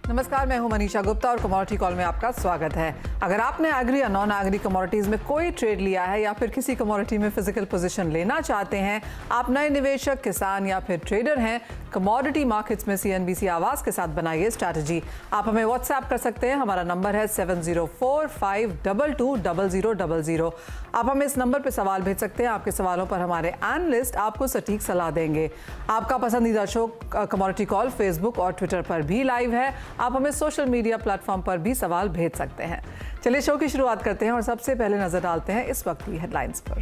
नमस्कार, मैं हूं मनीषा गुप्ता और कमोडिटी कॉल में आपका स्वागत है। अगर आपने एग्री या नॉन एग्री कमोडिटीज में कोई ट्रेड लिया है या फिर किसी कमोडिटी में फिजिकल पोजीशन लेना चाहते हैं, आप नए निवेशक, किसान या फिर ट्रेडर हैं, कमोडिटी मार्केट्स में CNBC आवाज के साथ बनाइए स्ट्रैटेजी। आप हमें व्हाट्सएप कर सकते हैं, हमारा नंबर है 7045220000। आप हमें इस नंबर पर सवाल भेज सकते हैं। आपके सवालों पर हमारे एनालिस्ट आपको सटीक सलाह देंगे। आपका पसंदीदा शो कमोडिटी कॉल फेसबुक और ट्विटर पर भी लाइव है। आप हमें सोशल मीडिया प्लेटफॉर्म पर भी सवाल भेज सकते हैं। चलिए शो की शुरुआत करते हैं और सबसे पहले नजर डालते हैं इस वक्त की हेडलाइंस पर।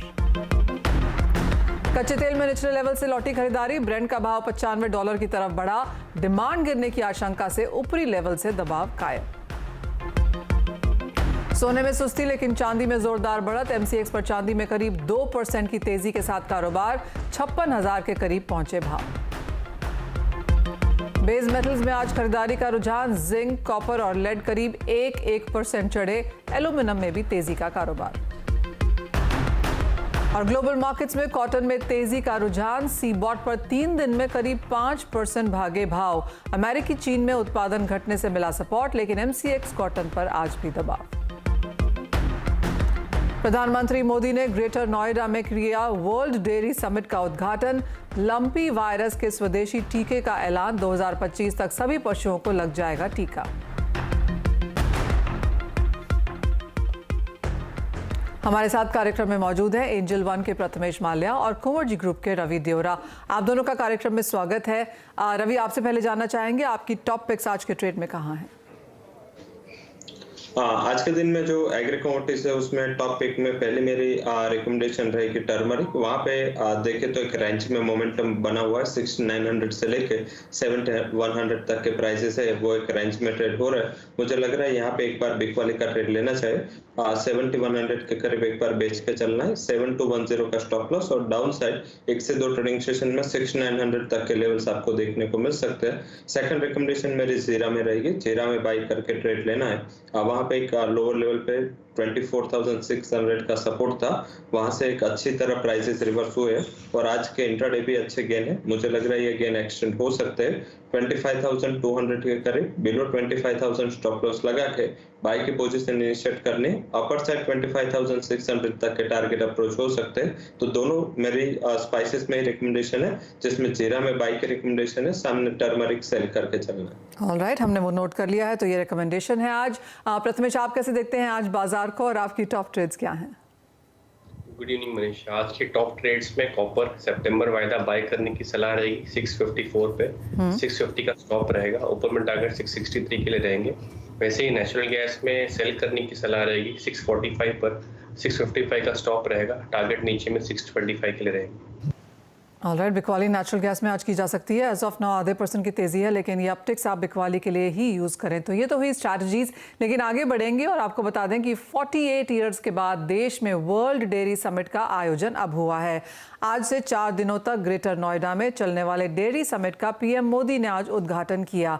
कच्चे तेल में निचले लेवल से लौटी खरीदारी, ब्रेंट का भाव $95 की तरफ बढ़ा। डिमांड गिरने की आशंका से ऊपरी लेवल से दबाव कायम। सोने में सुस्ती लेकिन चांदी में जोरदार बढ़त। MCX पर चांदी में करीब 2% की तेजी के साथ कारोबार, 56,000 के करीब पहुंचे भाव। बेस मेटल्स में आज खरीदारी का रुझान, जिंक, कॉपर और लेड करीब 1% चढ़े। एल्यूमिनियम में भी तेजी का कारोबार। और ग्लोबल मार्केट्स में कॉटन में तेजी का रुझान, सीबॉट पर 3 दिन में करीब 5% भागे भाव। अमेरिकी चीन में उत्पादन घटने से मिला सपोर्ट, लेकिन MCX कॉटन पर आज भी दबाव। प्रधानमंत्री मोदी ने ग्रेटर नोएडा में किया वर्ल्ड डेयरी समिट का उद्घाटन। लंपी वायरस के स्वदेशी टीके का ऐलान, 2025 तक सभी पशुओं को लग जाएगा टीका। हमारे साथ कार्यक्रम में मौजूद है एंजल वन के प्रथमेश माल्या और कुंवर जी ग्रुप के रवि देवरा। आप दोनों का कार्यक्रम में स्वागत है। रवि, आपसे पहले जानना चाहेंगे आपकी टॉप पिक्स आज के ट्रेड में कहाँ हैं? आज के दिन में जो एग्री कमोडिटीज है उसमें टॉप पिक में पहले मेरी रिकमेंडेशन रहेगी टर्मरिक। वहां पे देखे तो एक रेंज में मोमेंटम बना हुआ है। 6900 से लेके 7100 तक के प्राइसेस है, वो एक रेंज में ट्रेड हो रहा है। मुझे लग रहा है यहाँ पे एक बार बिग वाली का ट्रेड लेना चाहिए। 7100 के करीब एक बार बेच के चलना है। 7210 का स्टॉप लॉस और डाउन साइड 1 से 2 ट्रेडिंग सेशन में 6900 तक के लेवल्स आपको देखने को मिल सकते हैं। सेकंड रिकमेंडेशन मेरी जीरा में रहेगी। जीरा में बाई करके ट्रेड लेना है। वहां पे एक लोअर लेवल पे 24,600 का सपोर्ट था, वहां से एक अच्छी तरह प्राइसेस रिवर्स हुए और आज के इंट्राडे भी अच्छे गेन है। मुझे लग रहा है ये गेन एक्सटेंड हो सकते हैं। 25,200 के करीब बिलो 25,000 स्टॉप लॉस लगा के बाई की पोजीशन इनिशिएट करनी। अपर साइड 25,600 तक के टारगेट अप्रोच हो सकते हैं। तो दोनों मेरी स्पाइसेस में ही रिकमेंडेशन है, जिसमें जीरा में बाई की रिकमेंडेशन है, सामने टर्मरिक सेल करके चलना है। ऑलराइट, हमने वो नोट कर लिया है, तो ये रिकमेंडेशन है आज। प्रथमेश, आप कैसे देखते हैं आज बाजार को और आपकी टॉप ट्रेड्स क्या हैं? Good evening Manish. आज के टॉप ट्रेड्स में कॉपर सितंबर वायदा बाय करने की सलाह रहेगी 654 पे। 650 का स्टॉप रहेगा। ऊपर में टारगेट 663 के लिए रहेंगे। वैसे ही नेचुरल गैस में सेल करने की सलाह रहेगी 645 पर। 655 का स्टॉप रहेगा। टारगेट नीचे में 625 के लिए रहेंगे। ऑलराइट, बिकवाली नेचुरल गैस में आज की जा सकती है। एज ऑफ नाउ आधे % की तेजी है, लेकिन ये अपटिक्स आप बिकवाली के लिए ही यूज़ करें। तो ये तो हुई स्ट्रैटेजीज, लेकिन आगे बढ़ेंगे और आपको बता दें कि 48 ईयर्स के बाद देश में वर्ल्ड डेयरी समिट का आयोजन अब हुआ है। आज से 4 दिनों तक ग्रेटर नोएडा में चलने वाले डेयरी समिट का PM मोदी ने आज उद्घाटन किया।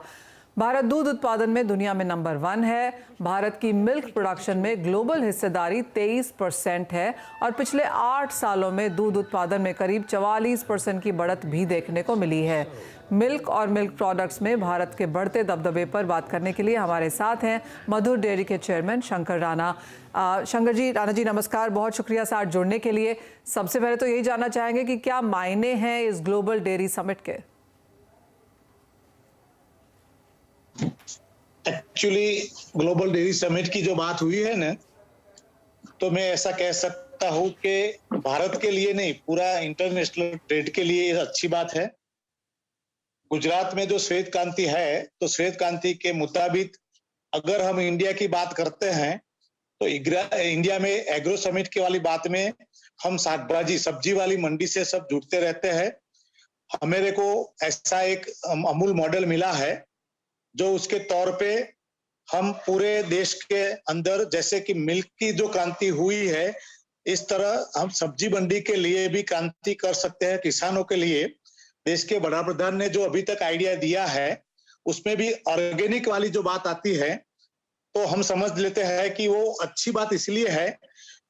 भारत दूध उत्पादन में दुनिया में नंबर 1 है। भारत की मिल्क प्रोडक्शन में ग्लोबल हिस्सेदारी 23% है और पिछले 8 सालों में दूध उत्पादन में करीब 44% की बढ़त भी देखने को मिली है। मिल्क और मिल्क प्रोडक्ट्स में भारत के बढ़ते दबदबे पर बात करने के लिए हमारे साथ हैं मधुर डेयरी के चेयरमैन शंकर राणा। राणा जी नमस्कार, बहुत शुक्रिया साथ जुड़ने के लिए। सबसे पहले तो यही जानना चाहेंगे कि क्या मायने हैं इस ग्लोबल डेयरी समिट के? एक्चुअली ग्लोबल डेयरी समिट की जो बात हुई है ना, तो मैं ऐसा कह सकता हूं कि भारत के लिए नहीं, पूरा इंटरनेशनल ट्रेड के लिए अच्छी बात है। गुजरात में जो श्वेत क्रांति है, तो श्वेत क्रांति के मुताबिक अगर हम इंडिया की बात करते हैं तो इंडिया में एग्रो समिट की वाली बात में हम शाकभाजी सब्जी वाली मंडी से सब जुड़ते रहते हैं। मेरे को ऐसा एक अमूल मॉडल मिला है जो उसके तौर पे हम पूरे देश के अंदर, जैसे कि मिल्क की जो क्रांति हुई है, इस तरह हम सब्जी मंडी के लिए भी क्रांति कर सकते हैं। किसानों के लिए देश के बड़ा प्रधान ने जो अभी तक आइडिया दिया है, उसमें भी ऑर्गेनिक वाली जो बात आती है, तो हम समझ लेते हैं कि वो अच्छी बात इसलिए है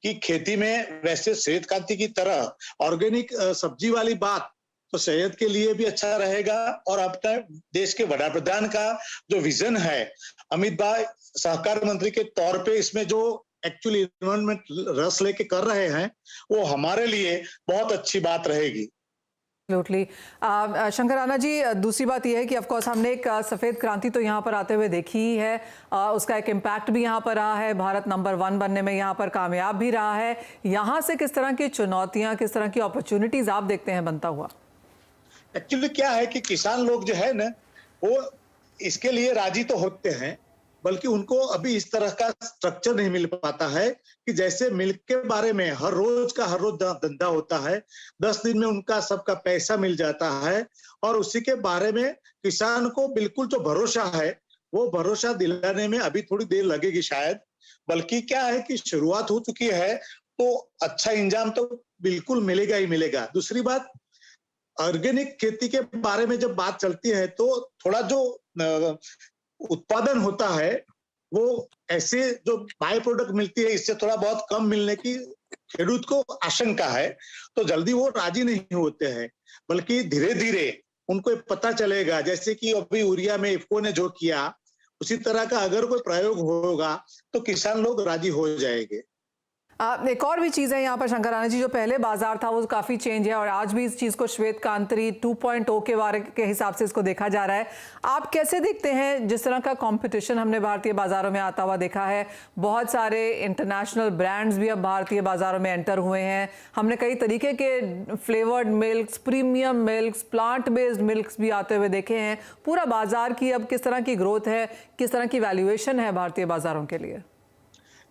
कि खेती में वैसे श्वेत क्रांति की तरह ऑर्गेनिक सब्जी वाली बात तो शहद के लिए भी अच्छा रहेगा। और अपने देश के वड़ा प्रधान का जो विजन है, अमित भाई सहकार मंत्री के तौर पे इसमें जो एक्चुअली इन्वॉल्वमेंट रस लेके कर रहे हैं, वो हमारे लिए बहुत अच्छी बात रहेगी। एब्सोल्युटली। शंकर राणा जी, दूसरी बात यह है कि ऑफकोर्स हमने एक सफ़ेद क्रांति तो यहाँ पर आते हुए देखी ही है, उसका एक इम्पैक्ट भी यहाँ पर रहा है, भारत नंबर 1 बनने में यहाँ पर कामयाब भी रहा है। यहाँ से किस तरह की चुनौतियाँ, किस तरह की अपॉर्चुनिटीज आप देखते हैं बनता हुआ? एक्चुअली क्या है कि किसान लोग जो है ना, वो इसके लिए राजी तो होते हैं, बल्कि उनको अभी इस तरह का स्ट्रक्चर नहीं मिल पाता है कि जैसे मिल्क के बारे में हर रोज धंधा होता है, 10 दिन में उनका सबका पैसा मिल जाता है, और उसी के बारे में किसान को बिल्कुल जो भरोसा है, वो भरोसा दिलाने में अभी थोड़ी देर लगेगी शायद। बल्कि क्या है कि शुरुआत हो चुकी है, तो अच्छा इंजाम तो बिल्कुल मिलेगा ही मिलेगा। दूसरी बात, ऑर्गेनिक खेती के बारे में जब बात चलती है, तो थोड़ा जो उत्पादन होता है, वो ऐसे जो बाय प्रोडक्ट मिलती है, इससे थोड़ा बहुत कम मिलने की खेडूत को आशंका है, तो जल्दी वो राजी नहीं होते हैं। बल्कि धीरे धीरे उनको पता चलेगा, जैसे कि अभी यूरिया में इफ्को ने जो किया, उसी तरह का अगर कोई प्रयोग होगा तो किसान लोग राजी हो जाएंगे। एक और भी चीज़ है यहाँ पर शंकर राणा जी, जो पहले बाजार था वो काफ़ी चेंज है, और आज भी इस चीज़ को श्वेत क्रांति 2.0 के बारे के हिसाब से इसको देखा जा रहा है। आप कैसे देखते हैं जिस तरह का कंपटीशन हमने भारतीय बाजारों में आता हुआ देखा है? बहुत सारे इंटरनेशनल ब्रांड्स भी अब भारतीय बाजारों में एंटर हुए हैं। हमने कई तरीके के flavoured milks, premium milks, plant based milks भी आते हुए देखे हैं। पूरा बाजार की अब किस तरह की ग्रोथ है, किस तरह की वैल्यूएशन है भारतीय बाजारों के लिए?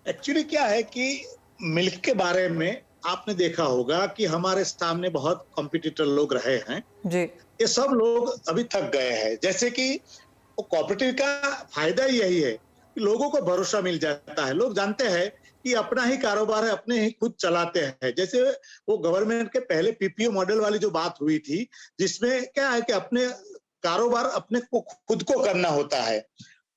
एक्चुअली क्या है कि मिल्क के बारे में आपने देखा होगा कि हमारे सामने बहुत कॉम्पिटिटर लोग रहे हैं जी। ये सब लोग अभी थक गए हैं। जैसे कि वो कोऑपरेटिव का फायदा ही यही है कि लोगों को भरोसा मिल जाता है, लोग जानते हैं कि अपना ही कारोबार है, अपने ही खुद चलाते हैं। जैसे वो गवर्नमेंट के पहले पीपीओ मॉडल वाली जो बात हुई थी, जिसमें क्या है कि अपने कारोबार अपने को खुद को करना होता है।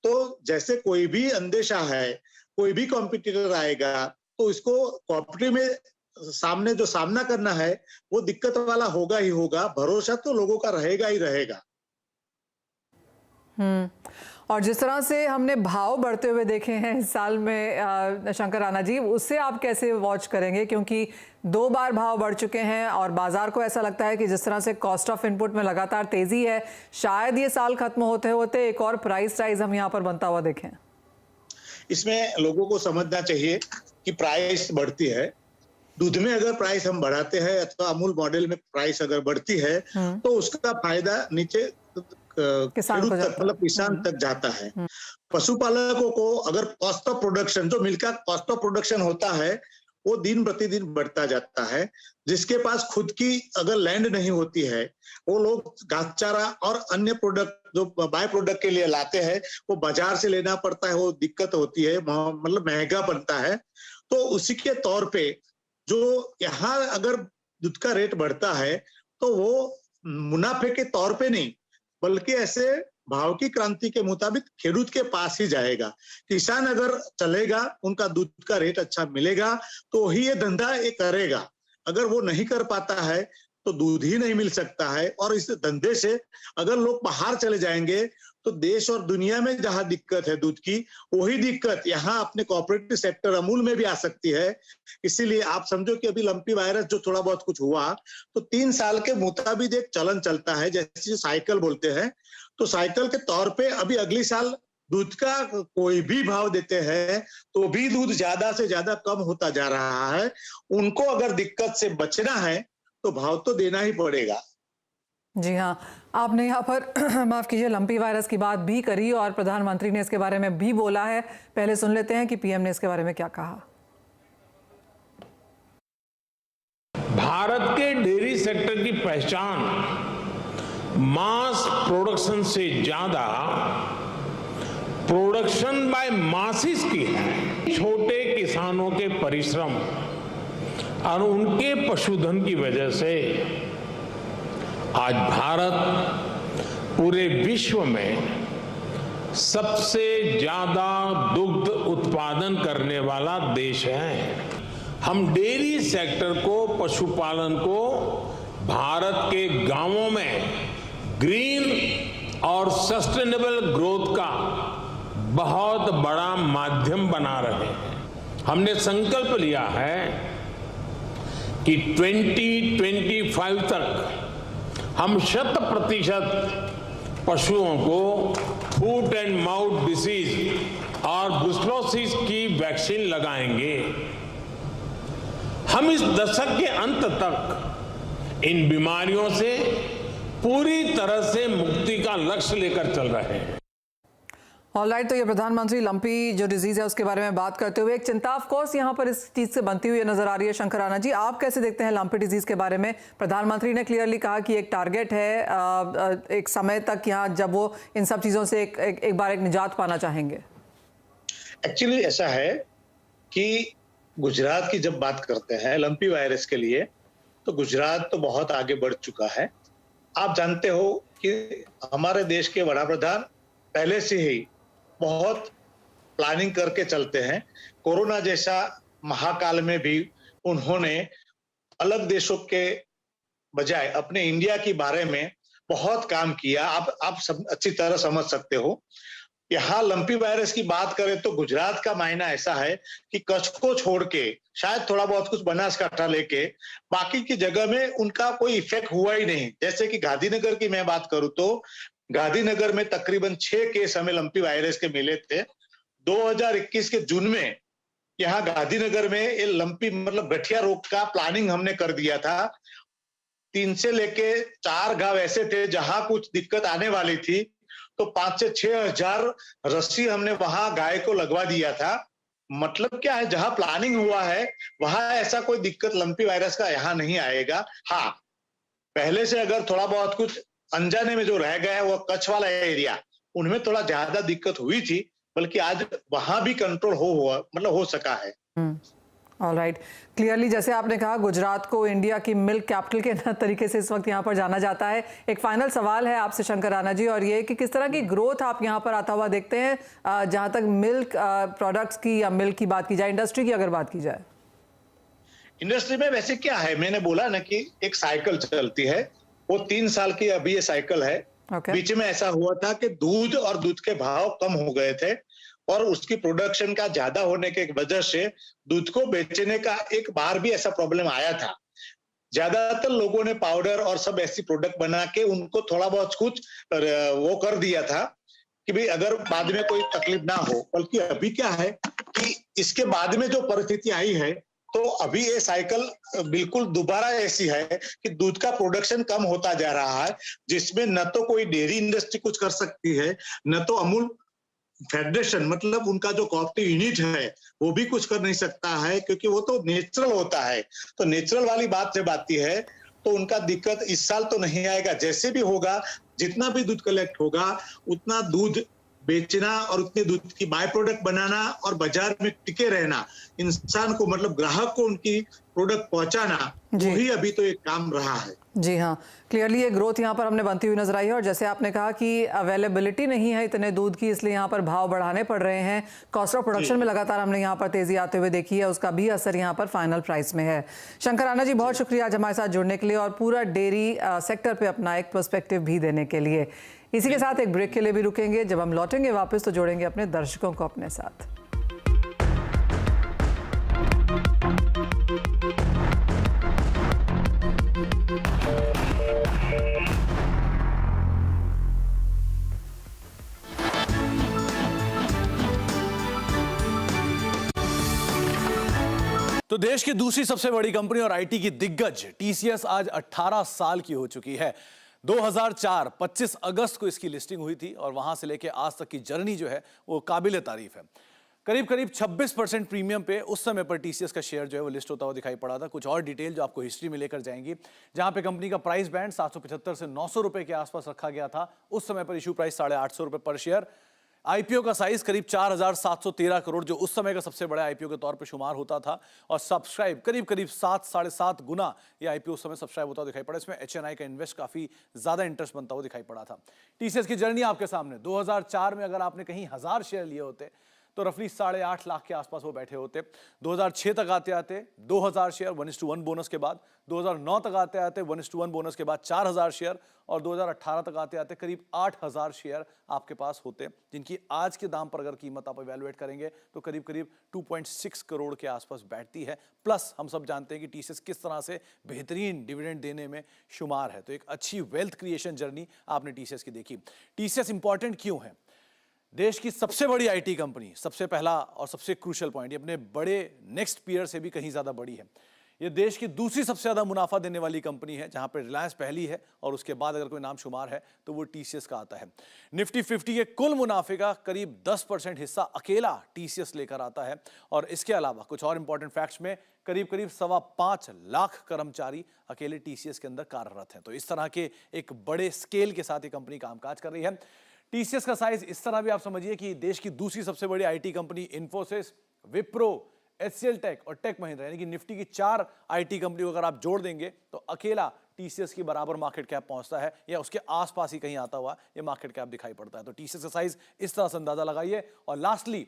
तो जैसे कोई भी अंदेशा है, कोई भी कॉम्पिटिटर आएगा, तो इसको कोऑपरेटिव में सामना करना है, वो दिक्कत वाला होगा ही होगा। भरोसा तो लोगों का रहेगा ही रहेगा। और जिस तरह से हमने भाव बढ़ते हुए देखे हैं इस साल में शंकर राणा जी, उससे आप कैसे वॉच करेंगे? क्योंकि 2 बार भाव बढ़ चुके हैं और बाजार को ऐसा लगता है कि जिस तरह से कॉस्ट ऑफ इनपुट में लगातार तेजी है, शायद ये साल खत्म होते होते एक और प्राइस राइज हम यहाँ पर बनता हुआ देखें। इसमें लोगों को समझना चाहिए कि प्राइस बढ़ती है। दूध में अगर प्राइस हम बढ़ाते हैं अथवा अमूल मॉडल में प्राइस अगर बढ़ती है, तो उसका फायदा नीचे किसान तक, मतलब किसान तक जाता है। पशुपालकों को अगर कॉस्ट ऑफ प्रोडक्शन, जो मिल्क का कॉस्ट ऑफ प्रोडक्शन होता है, वो दिन प्रतिदिन बढ़ता जाता है। जिसके पास खुद की अगर लैंड नहीं होती है, वो लोग घास चारा और अन्य प्रोडक्ट जो बाय प्रोडक्ट के लिए लाते हैं, वो बाजार से लेना पड़ता है, वो दिक्कत होती है, मतलब महंगा बनता है। तो उसी के तौर पे जो यहाँ अगर दूध का रेट बढ़ता है, तो वो मुनाफे के तौर पे नहीं, बल्कि ऐसे भाव की क्रांति के मुताबिक खेडूत के पास ही जाएगा। किसान अगर चलेगा, उनका दूध का रेट अच्छा मिलेगा, तो ही ये धंधा ये करेगा। अगर वो नहीं कर पाता है, तो दूध ही नहीं मिल सकता है। और इस धंधे से अगर लोग बाहर चले जाएंगे, तो देश और दुनिया में जहां दिक्कत है दूध की, वही दिक्कत यहाँ अपने कोऑपरेटिव सेक्टर अमूल में भी आ सकती है। इसीलिए आप समझो कि अभी लंपी वायरस जो थोड़ा बहुत कुछ हुआ, तो 3 साल के मुताबिक एक चलन चलता है, जैसे साइकिल बोलते हैं। तो साइकिल के तौर पे अभी अगली साल दूध का कोई भी भाव देते हैं, तो भी दूध ज्यादा से ज्यादा कम होता जा रहा है। उनको अगर दिक्कत से बचना है, तो भाव तो देना ही पड़ेगा। जी हाँ, आपने यहाँ पर माफ कीजिए लंपी वायरस की बात भी करी और प्रधानमंत्री ने इसके बारे में भी बोला है। पहले सुन लेते हैं कि पीएम ने इसके बारे में क्या कहा। भारत के डेयरी सेक्टर की पहचान मास प्रोडक्शन से ज्यादा प्रोडक्शन बाय मासिस की है। छोटे किसानों के परिश्रम और उनके पशुधन की वजह से आज भारत पूरे विश्व में सबसे ज्यादा दुग्ध उत्पादन करने वाला देश है। हम डेयरी सेक्टर को, पशुपालन को भारत के गांवों में ग्रीन और सस्टेनेबल ग्रोथ का बहुत बड़ा माध्यम बना रहे हैं। हमने संकल्प लिया है कि 2025 तक हम 100% पशुओं को फूट एंड माउथ डिसीज और ब्रुसेलोसिस की वैक्सीन लगाएंगे। हम इस दशक के अंत तक इन बीमारियों से पूरी तरह से मुक्ति का लक्ष्य लेकर चल रहे हैं। ऑलराइट, तो ये प्रधानमंत्री लंपी जो डिजीज है उसके बारे में बात करते हुए एक चिंता ऑफ कोर्स यहाँ पर इस चीज से बनती हुई नजर आ रही है। शंकर राणा जी, आप कैसे देखते हैं लंपी डिजीज के बारे में? प्रधानमंत्री ने क्लियरली कहा कि एक टारगेट है एक समय तक यहाँ जब वो इन सब चीजों से एक बार एक निजात पाना चाहेंगे। एक्चुअली ऐसा है कि गुजरात की जब बात करते हैं लंपी वायरस के लिए, तो गुजरात तो बहुत आगे बढ़ चुका है। आप जानते हो कि हमारे देश के वड़ा प्रधान पहले से ही बहुत प्लानिंग करके चलते हैं। कोरोना जैसा महाकाल में भी उन्होंने अलग देशों के बजाय अपने इंडिया के बारे में बहुत काम किया। आप सब अच्छी तरह समझ सकते हो। यहाँ लंपी वायरस की बात करें तो गुजरात का मायना ऐसा है कि कच्छ को छोड़ के शायद थोड़ा बहुत कुछ बनासकांठा लेके बाकी की जगह में उनका कोई इफेक्ट हुआ ही नहीं। जैसे कि गांधीनगर की मैं बात करूं तो गांधीनगर में तकरीबन 6 केस हमें लंपी वायरस के मिले थे। 2021 के जून में यहाँ गांधीनगर में ये लंपी मतलब गठिया रोग का प्लानिंग हमने कर दिया था। 3 से लेके 4 गांव ऐसे थे जहां कुछ दिक्कत आने वाली थी, तो 5 से 6 हजार रस्सी हमने वहां गाय को लगवा दिया था। मतलब क्या है, जहां प्लानिंग हुआ है वहां ऐसा कोई दिक्कत लंपी वायरस का यहाँ नहीं आएगा। हाँ, पहले से अगर थोड़ा बहुत कुछ अनजाने में जो रह गया है वो कच्छ वाला एरिया, उनमें थोड़ा ज्यादा दिक्कत हुई थी, बल्कि आज वहां भी कंट्रोल हो सका है। ऑलराइट, क्लियरली जैसे आपने कहा गुजरात को इंडिया की मिल्क कैपिटल के तरीके से इस वक्त यहाँ पर जाना जाता है। एक फाइनल सवाल है आपसे शंकर राणा जी, और ये कि किस तरह की ग्रोथ आप यहाँ पर आता हुआ देखते हैं जहां तक मिल्क प्रोडक्ट्स की या मिल्क की बात की जाए, इंडस्ट्री की अगर बात की जाए? इंडस्ट्री में वैसे क्या है, मैंने बोला ना कि एक साइकिल चलती है, वो 3 साल की अभी ये साइकिल है। बीच में ऐसा हुआ था कि दूध और दूध के भाव कम हो गए थे और उसकी प्रोडक्शन का ज्यादा होने के वजह से दूध को बेचने का एक बार भी ऐसा प्रॉब्लम आया था। ज्यादातर लोगों ने पाउडर और सब ऐसी प्रोडक्ट बना के उनको थोड़ा बहुत कुछ वो कर दिया था कि भाई अगर बाद में कोई तकलीफ ना हो। बल्कि अभी क्या है कि इसके बाद में जो परिस्थिति आई है, तो अभी ये साइकिल बिल्कुल दोबारा ऐसी है कि दूध का प्रोडक्शन कम होता जा रहा है, जिसमें न तो कोई डेयरी इंडस्ट्री कुछ कर सकती है, न तो अमूल फेडरेशन मतलब उनका जो कोऑपरेटिव यूनिट है वो भी कुछ कर नहीं सकता है, क्योंकि वो तो नेचुरल होता है। तो नेचुरल वाली बात जब आती है तो उनका दिक्कत इस साल तो नहीं आएगा। जैसे भी होगा, जितना भी दूध कलेक्ट होगा उतना दूध बेचना और उतने दूध की बाय प्रोडक्ट बनाना और बाजार में टिके रहना, इंसान को मतलब ग्राहक को उनकी प्रोडक्ट पहुंचाना, वही अभी तो एक काम रहा है। जी हाँ, क्लियरली ये ग्रोथ यहाँ पर हमने बनती हुई नजर आई है। और जैसे आपने कहा कि अवेलेबिलिटी नहीं है इतने दूध की, इसलिए यहाँ पर भाव बढ़ाने पड़ रहे हैं। कॉस्ट ऑफ प्रोडक्शन में लगातार हमने यहाँ पर तेजी आते हुए देखी है, उसका भी असर यहाँ पर फाइनल प्राइस में है। शंकर राणा जी, बहुत शुक्रिया आज हमारे साथ जुड़ने के लिए और पूरा डेयरी सेक्टर पे अपना एक पर्सपेक्टिव भी देने के लिए। इसी के साथ एक ब्रेक के लिए भी रुकेंगे। जब हम लौटेंगे वापस तो जोड़ेंगे अपने दर्शकों को अपने साथ। तो देश की दूसरी सबसे बड़ी कंपनी और आईटी की दिग्गज टीसीएस आज 18 साल की हो चुकी है। 2004 25 अगस्त को इसकी लिस्टिंग हुई थी और वहां से लेके आज तक की जर्नी जो है वो काबिल तारीफ है। करीब करीब 26% प्रीमियम पे उस समय पर टीसीएस का शेयर जो है वो लिस्ट होता हुआ दिखाई पड़ा था। कुछ और डिटेल जो आपको हिस्ट्री में लेकर जाएंगी, जहां पे कंपनी का प्राइस बैंड 775 से 900 रुपए के आसपास रखा गया था। उस समय पर इशू प्राइस 850 रुपए पर शेयर। आईपीओ का साइज करीब 4713 करोड़, जो उस समय का सबसे बड़ा आईपीओ के तौर पर शुमार होता था। और सब्सक्राइब करीब करीब 7-7.5 गुना ये आईपीओ उस समय सब्सक्राइब होता दिखाई पड़ा। इसमें एचएनआई का इन्वेस्ट काफी ज्यादा इंटरेस्ट बनता हुआ दिखाई पड़ा था। टीसीएस की जर्नी आपके सामने 2004 में अगर आपने कहीं 1000 शेयर लिए होते तो रफली 8.5 लाख के आसपास वो बैठे होते। 2006 तक आते आते 2000 शेयर 1:1 बोनस के बाद, 2009 तक आते आते 1:1 बोनस के बाद 4000 शेयर, और 2018 तक आते आते करीब 8000 शेयर आपके पास होते, जिनकी आज के दाम पर अगर कीमत आप इवैल्यूएट करेंगे तो करीब करीब 2.6 करोड़ के आसपास बैठती है। प्लस हम सब जानते हैं कि टीसीएस किस तरह से बेहतरीन डिविडेंड देने में शुमार है, तो एक अच्छी वेल्थ क्रिएशन जर्नी आपने टीसीएस की देखी। टीसीएस इंपॉर्टेंट क्यों है? देश की सबसे बड़ी आईटी कंपनी, सबसे पहला और सबसे क्रूशियल पॉइंट, ये अपने बड़े नेक्स्ट पीयर से भी कहीं ज्यादा बड़ी है। ये देश की दूसरी सबसे ज्यादा मुनाफा देने वाली कंपनी है, जहां पर रिलायंस पहली है और उसके बाद अगर कोई नाम शुमार है तो वो टीसीएस का आता है। निफ्टी 50 के कुल मुनाफे का करीब 10% हिस्सा अकेला टीसीएस लेकर आता है, और इसके अलावा कुछ और इंपॉर्टेंट फैक्ट्स में करीब 5.25 लाख कर्मचारी अकेले टीसीएस के अंदर कार्यरत हैं। तो इस तरह के एक बड़े स्केल के साथ ये कंपनी कामकाज कर रही है। टीसीएस का साइज इस तरह भी आप समझिए कि देश की दूसरी सबसे बड़ी IT company Infosys, Wipro, HCL Tech और टेक महिंद्रा, यानी कि निफ्टी की 4 आईटी कंपनी को अगर आप जोड़ देंगे तो अकेला टीसीएस की बराबर मार्केट कैप पहुंचता है, या उसके आसपास ही कहीं आता हुआ ये मार्केट कैप दिखाई पड़ता है। तो टीसीएस का साइज इस तरह से अंदाजा लगाइए। और लास्टली,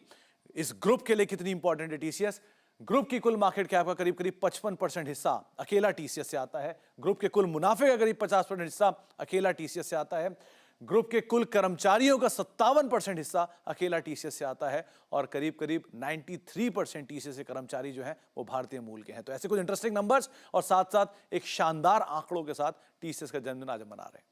इस ग्रुप के लिए कितनी इंपॉर्टेंट है टीसीएस? ग्रुप की कुल मार्केट कैप का करीब 55% हिस्सा अकेला टीसीएस से आता है। ग्रुप के कुल मुनाफे का करीब 50% हिस्सा अकेला टीसीएस से आता है। ग्रुप के कुल कर्मचारियों का 57% हिस्सा अकेला टीसीएस से आता है, और करीब 93% टीसीएस के कर्मचारी जो हैं वो भारतीय मूल के हैं। तो ऐसे कुछ इंटरेस्टिंग नंबर्स और साथ साथ एक शानदार आंकड़ों के साथ टीसीएस का जन्मदिन आज हम मना रहे हैं।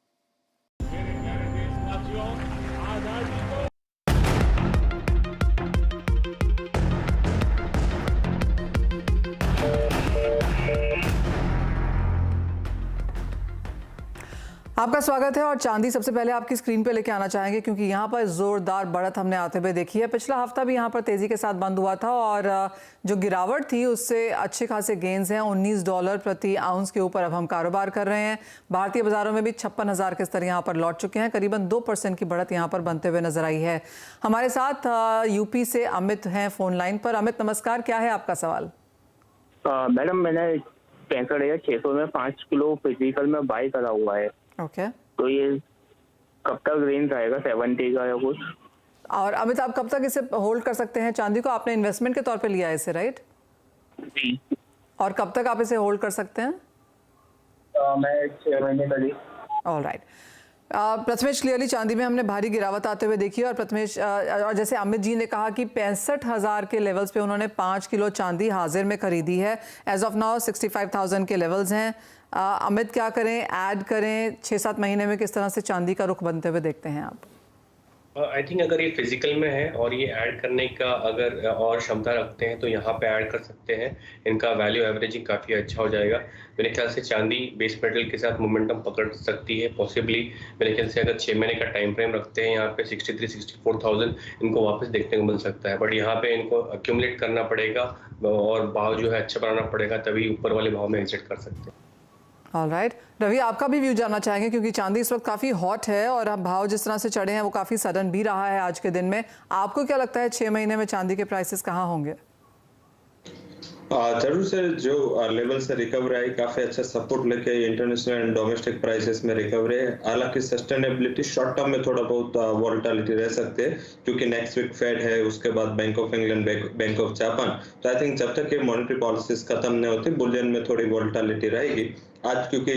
आपका स्वागत है। और चांदी सबसे पहले आपकी स्क्रीन पे लेके आना चाहेंगे, क्योंकि यहाँ पर जोरदार बढ़त हमने आते हुए देखी है। पिछला हफ्ता भी यहाँ पर तेजी के साथ बंद हुआ था, और जो गिरावट थी उससे अच्छे खासे गेंस हैं। $19 प्रति आउंस के ऊपर अब हम कारोबार कर रहे हैं। भारतीय बाजारों में भी 56,000 के स्तर यहाँ पर लौट चुके हैं। करीबन 2% की बढ़त यहाँ पर बनते हुए नजर आई है। हमारे साथ यूपी से अमित हैं फोन लाइन पर। अमित नमस्कार, क्या है आपका सवाल? मैडम, मैंने 65,600 में 5 किलो फिजिकल में बाई करा हुआ है। ओके। तो ये कब तक रेंज आएगा, 70 का या कुछ? और अमित, आप कब तक इसे होल्ड कर सकते हैं चांदी को? आपने इन्वेस्टमेंट के तौर पे लिया है इसे, राइट? जी। और कब तक आप इसे होल्ड कर सकते हैं? मैं 6 महीने का ली। All right. प्रथमेश, क्लियरली चांदी में हमने भारी गिरावट आते हुए देखी है। और प्रथमेश, और जैसे अमित जी ने कहा कि 65,000 के लेवल्स पे उन्होंने 5 किलो चांदी हाजिर में खरीदी है। एज ऑफ नाउ 65,000 के लेवल्स हैं। अमित, क्या करें, ऐड करें? 6-7 महीने में किस तरह से चांदी का रुख बनते हुए देखते हैं आप? आई थिंक अगर ये फिजिकल में है और ये ऐड करने का अगर और क्षमता रखते हैं तो यहाँ पे ऐड कर सकते हैं। इनका वैल्यू एवरेजिंग काफ़ी अच्छा हो जाएगा। मेरे ख्याल से चांदी बेस मेटल के साथ मोमेंटम पकड़ सकती है पॉसिबली। मेरे ख्याल से अगर 6 महीने का टाइम फ्रेम रखते हैं यहाँ पे 63-64,000 इनको वापस देखने को मिल सकता है। बट यहाँ पे इनको अक्यूमुलेट करना पड़ेगा और भाव जो है अच्छा बनाना पड़ेगा, तभी ऊपर वाले भाव में एग्जिट कर सकते हैं। ऑलराइट। रवि, आपका भी व्यू जानना चाहेंगे, क्योंकि चांदी इस वक्त काफ़ी हॉट है और अब भाव जिस तरह से चढ़े हैं वो काफ़ी सडन भी रहा है आज के दिन में। आपको क्या लगता है 6 महीने में चांदी के प्राइसेस कहाँ होंगे? जरूर से जो लेवल से रिकवरी आई, काफी अच्छा सपोर्ट लेके इंटरनेशनल एंड डोमेस्टिक प्राइसेस में रिकवरी है। हालांकि सस्टेनेबिलिटी शॉर्ट टर्म में थोड़ा बहुत वॉलेटिलिटी रह सकते हैं, क्योंकि नेक्स्ट वीक फेड है, उसके बाद bank of England, bank of Japan. तो आई थिंक जब तक ये मॉनेटरी पॉलिसीज खत्म नहीं होती, बुलियन में थोड़ी वॉलेटिलिटी रहेगी। आज क्योंकि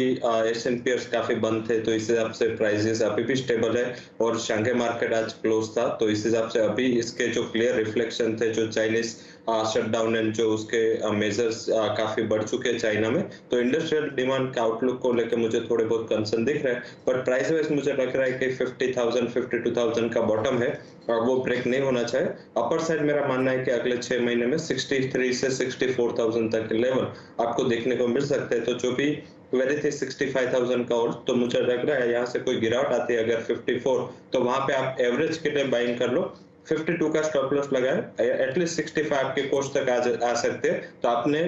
एशियन पेयर्स काफी बंद थे, तो इस हिसाब से प्राइसेस अभी भी स्टेबल है। और शंघाई मार्केट आज क्लोज था, तो इस हिसाब से अभी इसके जो क्लियर रिफ्लेक्शन थे, जो चाइनीज शटडाउन एंड जो उसके मेजर्स काफी बढ़ चुके हैं चाइना में, तो इंडस्ट्रियल डिमांड के आउटलुक को लेकर मुझे थोड़े बहुत कंसर्न दिख रहा है। बट प्राइस वाइज मुझे लग रहा है कि 50,000 52,000 का बॉटम है और वो ब्रेक नहीं होना चाहिए। अपर साइड मेरा मानना है कि अगले 6 महीने में 63 से 64,000 तक के लेवल आपको देखने को मिल सकते हैं। तो जो भी वेरी थे 65,000 का, और तो मुझे लग रहा है यहाँ से कोई गिरावट आती है अगर 54, तो वहां पे आप एवरेज के लिए बाइंग कर लो। 52 का स्टॉप लॉस लगाए, एटलीस्ट 65 के कोर्स तक आ सकते हैं। तो आपने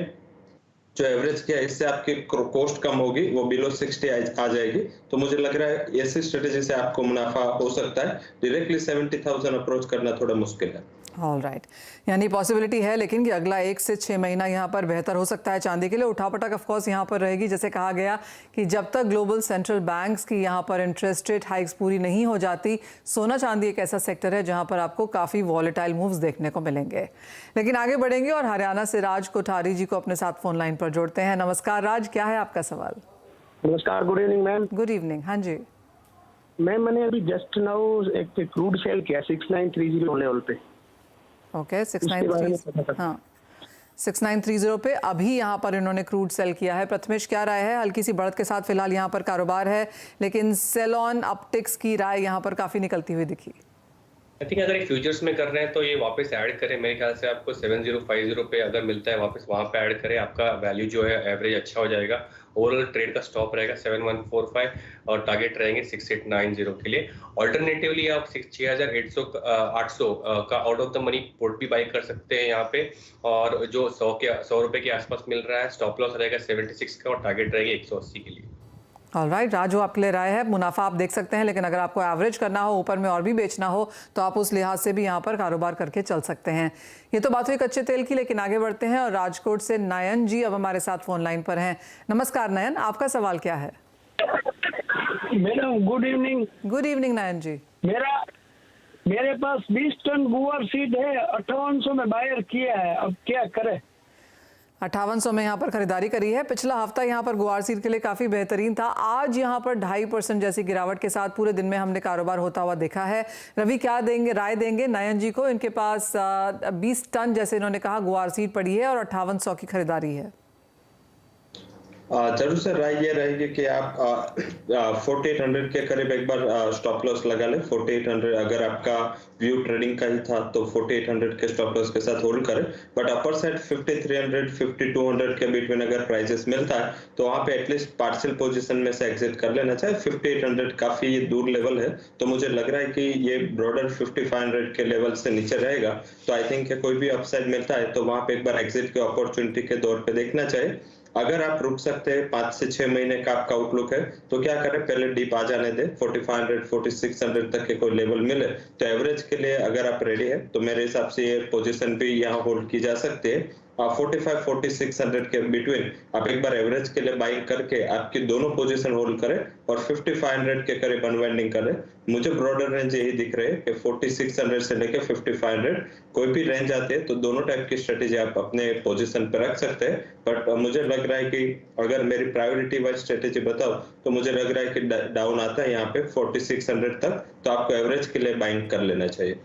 जो एवरेज किया इससे आपकी कॉस्ट कम होगी, वो बिलो 60 आ जाएगी। तो मुझे लग रहा है ऐसी स्ट्रेटेजी से आपको मुनाफा हो सकता है। डायरेक्टली 70,000 अप्रोच करना थोड़ा मुश्किल है। ऑल राइट, यानी पॉसिबिलिटी है लेकिन कि अगला 1 से 6 महीना यहाँ पर बेहतर हो सकता है चांदी के लिए। उठापटक ऑफकोर्स यहाँ पर रहेगी, जैसे कहा गया कि जब तक ग्लोबल सेंट्रल बैंक्स की यहाँ पर इंटरेस्ट रेट हाइक्स पूरी नहीं हो जाती, सोना चांदी एक ऐसा सेक्टर है जहाँ पर आपको काफ़ी वॉलेटाइल मूव्स देखने को मिलेंगे। लेकिन आगे बढ़ेंगे और हरियाणा से राज कोठारी जी को अपने साथ फोन लाइन पर जोड़ते हैं। नमस्कार राज, क्या है आपका सवाल? नमस्कार, good evening ma'am. Good evening. हाँ जी मैम, मैंने अभी जस्ट नाउ एक क्रूड सेल किया 6930 लेवल पे। ओके 6930, हाँ 6930 पे अभी यहाँ पर इन्होंने क्रूड सेल किया है। प्रथमेश, क्या राय है? हल्की सी बढ़त के साथ फिलहाल यहाँ पर कारोबार है, लेकिन सेल ऑन अपटिक्स की राय यहाँ पर काफ़ी निकलती हुई दिखी। आई थिंक अगर एक फ्यूचर्स में कर रहे हैं तो ये वापस ऐड करें। मेरे ख्याल से आपको 7050 पे अगर मिलता है वापस वहां पे ऐड करें, आपका वैल्यू जो है एवरेज अच्छा हो जाएगा। ओवरऑल ट्रेड का स्टॉप रहेगा 7145 और टारगेट रहेंगे 6890 के लिए। ऑल्टरनेटिवली आप 6800 का out of the money port भी बाई कर सकते हैं यहाँ पे, और जो 100 रुपए के आसपास मिल रहा है, स्टॉप लॉस रहेगा 76 का और टारगेट रहेगी 180 के लिए। ऑलराइट, राजू आपके लिए राय है, मुनाफा आप देख सकते हैं, लेकिन अगर आपको एवरेज करना हो, ऊपर में और भी बेचना हो, तो आप उस लिहाज से भी यहाँ पर कारोबार करके चल सकते हैं। ये तो बात हुई कच्चे तेल की, लेकिन आगे बढ़ते हैं और राजकोट से नयन जी अब हमारे साथ फोन लाइन पर हैं। नमस्कार नयन, आपका सवाल क्या है? Madam good evening. Good evening Nayan ji. मेरे पास 20 टन गुआर सीड है, 5800 में बायर किया है, अब क्या करें? 5800 में यहाँ पर खरीदारी करी है। पिछला हफ्ता यहाँ पर गुआर सीड के लिए काफ़ी बेहतरीन था। आज यहाँ पर 2.5% जैसी गिरावट के साथ पूरे दिन में हमने कारोबार होता हुआ देखा है। रवि क्या देंगे, राय देंगे नयन जी को? इनके पास 20 टन जैसे इन्होंने कहा गुआर सीड पड़ी है और 5800 की खरीदारी है। जरूर सर, राय ये रहेगी कि आप 4800 के करीब एक बार स्टॉप लॉस लगा ले। 4800 अगर आपका व्यू ट्रेडिंग का ही था तो 4800 के स्टॉप लॉस के साथ होल्ड करें। बट अपर साइड 5300 5200 के बीच में अगर प्राइसेस मिलता है तो वहाँ पे एटलीस्ट पार्शियल पोजीशन में से एग्जिट कर लेना चाहिए। 5800 काफी दूर लेवल है, तो मुझे लग रहा है कि ये ब्रॉडर 5500 के लेवल से नीचे रहेगा। तो आई थिंक कोई भी अपसाइड मिलता है तो वहाँ पे एक बार एग्जिट की अपॉर्चुनिटी के तौर पे देखना चाहिए। अगर आप रुक सकते हैं, 5 से 6 महीने का आपका आउटलुक है, तो क्या करें, पहले डीप आ जाने दें। 4500 4600 तक के कोई लेवल मिले तो एवरेज के लिए अगर आप रेडी है तो मेरे हिसाब से ये पोजीशन भी यहाँ होल्ड की जा सकती है। 45-4600 के बिटवीन आप एक बार एवरेज के लिए बाइंग करके आपकी दोनों पोजीशन होल्ड करें और 5500 के करीब अनवाइंडिंग करें। मुझे ब्रॉडर रेंज यही दिख रहे हैं कि 4600 से लेके 5500 कोई भी रेंज आते हैं तो दोनों टाइप की स्ट्रेटेजी आप अपने पोजीशन पर रख सकते हैं। बट मुझे लग रहा है कि अगर मेरी प्रायोरिटी वाइज स्ट्रेटेजी बताओ तो मुझे लग रहा है कि डाउन आता है यहाँ पे 4600 तक, तो आपको एवरेज के लिए बाइंग कर लेना चाहिए।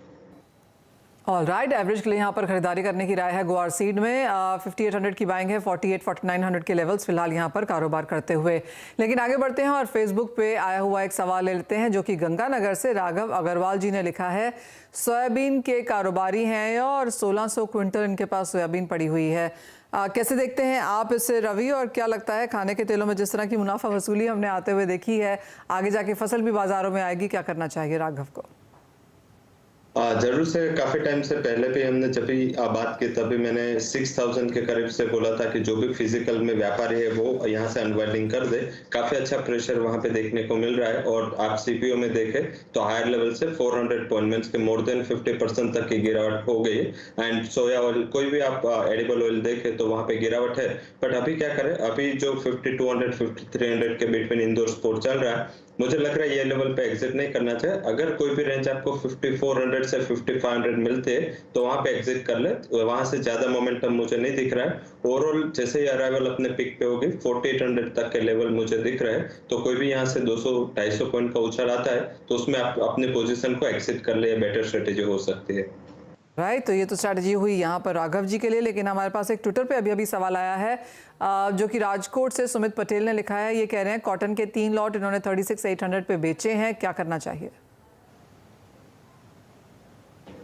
ऑलराइट, एवरेज के लिए यहाँ पर खरीदारी करने की राय है गुआर सीड में। 5800 की बाइंग है, 48-4900 के लेवल्स फिलहाल यहाँ पर कारोबार करते हुए। लेकिन आगे बढ़ते हैं और फेसबुक पे आया हुआ एक सवाल ले लेते हैं, जो कि गंगानगर से राघव अग्रवाल जी ने लिखा है। सोयाबीन के कारोबारी हैं और 1600 क्विंटल इनके पास सोयाबीन पड़ी हुई है। कैसे देखते हैं आप इसे रवि, और क्या लगता है खाने के तेलों में जिस तरह की मुनाफा वसूली हमने आते हुए देखी है, आगे जाके फसल भी बाजारों में आएगी, क्या करना चाहिए राघव को? जरूर से, काफी टाइम से पहले भी हमने जब भी बात की तभी मैंने 6000 के करीब से बोला था कि जो भी फिजिकल में व्यापारी है वो यहाँ से अनवाइंडिंग कर दे। काफी अच्छा प्रेशर वहां पे देखने को मिल रहा है और आप सीपीओ में देखें तो हायर लेवल से 400 पॉइंट्स के मोर देन 50% तक की गिरावट हो गई है। एंड सोया ऑयल, कोई भी आप एडिबल ऑयल देखें तो वहां पे गिरावट है। बट अभी क्या करें, अभी जो 5200 5300 के बीच में इंदौर स्पोर्ट चल रहा है, मुझे लग रहा है ये लेवल पे एग्जिट नहीं करना चाहिए। अगर कोई भी रेंज आपको 5400 से 5500 मिलते हैं तो वहां पे एग्जिट कर ले। वहां से ज्यादा मोमेंटम मुझे नहीं दिख रहा है। ओवरऑल जैसे ही अराइवल अपने पिक पे होगी 4800 तक के लेवल मुझे दिख रहा है, तो कोई भी यहाँ से 200-250 पॉइंट का उछाल आता है तो उसमें आप अपने पोजीशन को एग्जिट कर ले, बेटर स्ट्रेटेजी हो सकती है। राइट, तो ये तो स्ट्रैटेजी हुई यहाँ पर राघव जी के लिए। लेकिन हमारे पास एक ट्विटर पे अभी सवाल आया है, जो कि राजकोट से सुमित पटेल ने लिखा है। ये कह रहे हैं कॉटन के 3 लॉट इन्होंने 36,800 पे बेचे हैं, क्या करना चाहिए?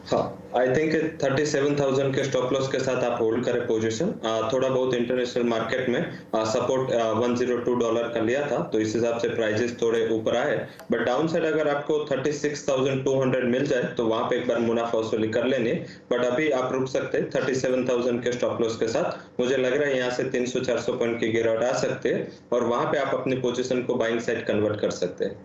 हाँ, आई थिंक 37,000 के स्टॉप लॉस के साथ आप होल्ड करें पोजीशन। थोड़ा बहुत इंटरनेशनल मार्केट में सपोर्ट $102 का लिया था, तो इस हिसाब से प्राइजेस थोड़े ऊपर आए। बट डाउन साइड अगर आपको 36,200 मिल जाए तो वहां पे एक बार मुनाफा वसूली कर लेनी। बट अभी आप रुक सकते हैं 37,000 के स्टॉप लॉस के साथ। मुझे लग रहा है यहाँ से 300-400 पॉइंट की गिरावट आ सकते हैं और वहां पे आप अपनी पोजीशन को बाइंग साइड कन्वर्ट कर सकते हैं।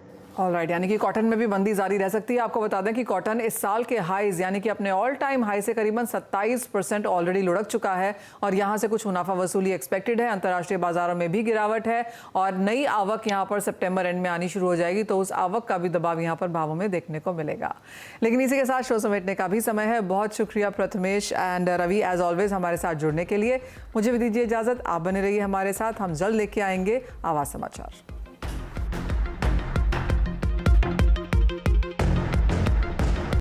ऑलराइट, यानी कि कॉटन में भी मंदी जारी रह सकती है। आपको बता दें कि कॉटन इस साल के हाईज यानी कि अपने ऑल टाइम हाई से करीबन 27% ऑलरेडी लुढ़क चुका है और यहां से कुछ मुनाफा वसूली एक्सपेक्टेड है। अंतर्राष्ट्रीय बाजारों में भी गिरावट है और नई आवक यहां पर सितंबर एंड में आनी शुरू हो जाएगी, तो उस आवक का भी दबाव यहां पर भावों में देखने को मिलेगा। लेकिन इसी के साथ शो समेटने का भी समय है। बहुत शुक्रिया Prathamesh and Ravi as always हमारे साथ जुड़ने के लिए। मुझे भी दीजिए इजाजत, आप बने रहिए हमारे साथ। हम जल्द लेके आएंगे आवाज समाचार।